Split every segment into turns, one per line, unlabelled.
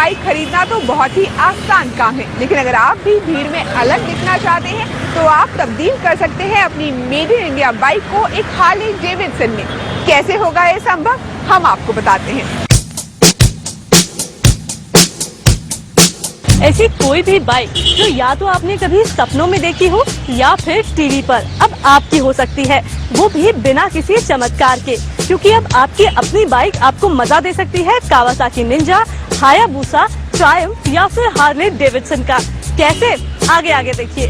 Bike खरीदना तो बहुत ही आसान काम है, लेकिन अगर आप भी भीड़ में अलग दिखना चाहते हैं तो आप तब्दील कर सकते हैं अपनी मेड इन इंडिया बाइक को एक हार्ले डेविडसन में। कैसे होगा ये संभव, हम आपको बताते हैं।
ऐसी कोई भी बाइक जो या तो आपने कभी सपनों में देखी हो या फिर टीवी पर, अब आपकी हो सकती है, वो भी बिना किसी चमत्कार के, क्योंकि अब आपकी अपनी बाइक आपको मजा दे सकती है कावासाकी निंजा, हायाबुसा, ट्रायम्फ या फिर हार्ले डेविडसन का। कैसे, आगे आगे देखिए।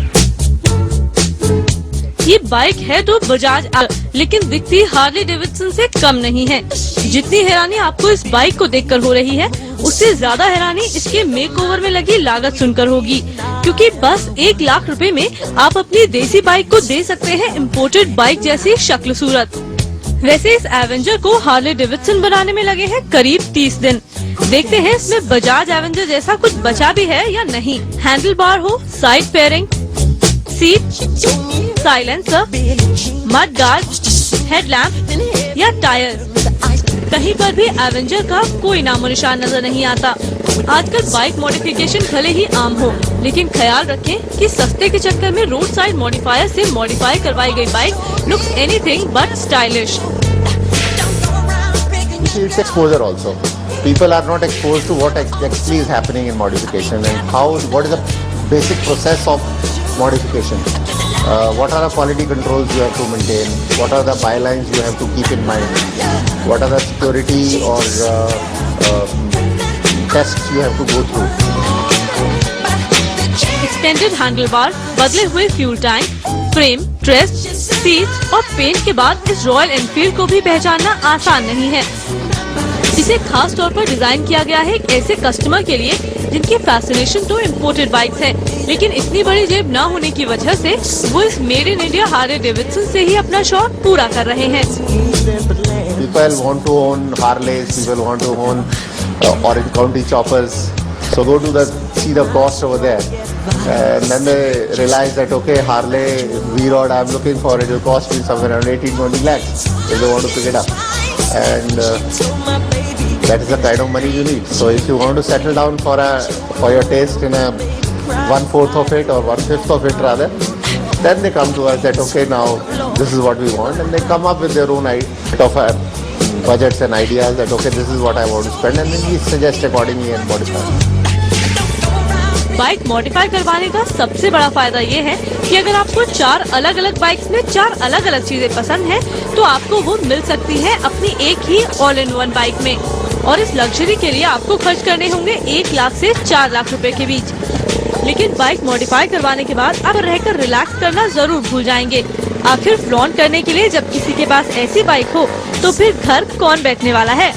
ये बाइक है तो बजाज, लेकिन दिखती हार्ले डेविडसन से कम नहीं है। जितनी हैरानी आपको इस बाइक को देखकर हो रही है, उससे ज्यादा हैरानी इसके मेकओवर में लगी लागत सुनकर होगी, क्योंकि बस 1 लाख रुपए में आप अपनी देसी बाइक को दे सकते हैं इम्पोर्टेड बाइक जैसी शक्ल सूरत। वैसे इस एवेंजर को हार्ले डेविडसन बनाने में लगे हैं करीब 30 दिन। देखते हैं इसमें बजाज एवेंजर जैसा कुछ बचा भी है या नहीं। हैंडल बार हो, side pairing, seat, silencer, mud guard, headlamp या टायर, कहीं पर भी एवेंजर का कोई नामो निशान नजर नहीं आता। आजकल बाइक मॉडिफिकेशन भले ही आम हो, लेकिन ख्याल रखें कि सस्ते के चक्कर में रोड साइड मॉडिफायर से मॉडिफाई करवाई गई bike looks anything but stylish.
It's exposure also. People are not exposed to what actually is happening in modification and what is the basic process of modification. What are the quality controls you have to maintain? What are the bylines you have to keep in mind? What are the security or tests you have to go through?
Extended handlebar, बदले हुए fuel tank, frame, trace, seat और paint के बाद इस royal Enfield को भी पहचानना आसान नहीं है। इसे खास तौर पर डिजाइन किया गया है एक ऐसे कस्टमर के लिए जिनकी फैसिनेशन तो इम्पोर्टेड बाइक्स है, लेकिन इतनी बड़ी जेब न होने की वजह से वो इस made in India Harley Davidson से ही अपना शौक पूरा कर रहे हैं।
People want to own Harleys, people want to own Orange County choppers, so go to see the cost over there, and then they realize that okay, Harley V-Rod I'm looking for, it will cost me somewhere around 18-20 lakhs if they want to pick it up, and that is the kind of money you need. So if you want to settle down for your taste in a 1/4 of it or 1/5 of it rather, then they come to us that okay, now this is what we want, and they come up with their own budgets and ideas that okay, this is what I want to spend, and then we suggest accordingly and modify.
Bike modify करवाने का सबसे बड़ा फायदा ये है कि अगर आपको 4 अलग अलग बाइक्स में 4 अलग अलग चीजें पसंद हैं, तो आपको वो मिल सकती है अपनी एक ही ऑल इन वन बाइक में। और इस लग्जरी के लिए आपको खर्च करने होंगे 1 लाख से 4 लाख रुपए के बीच। लेकिन बाइक मॉडिफाई करवाने के बाद आप रहकर रिलैक्स करना जरूर भूल जाएंगे। आखिर फ्लॉन्ट करने के लिए जब किसी के पास ऐसी बाइक हो, तो फिर घर कौन बैठने वाला है।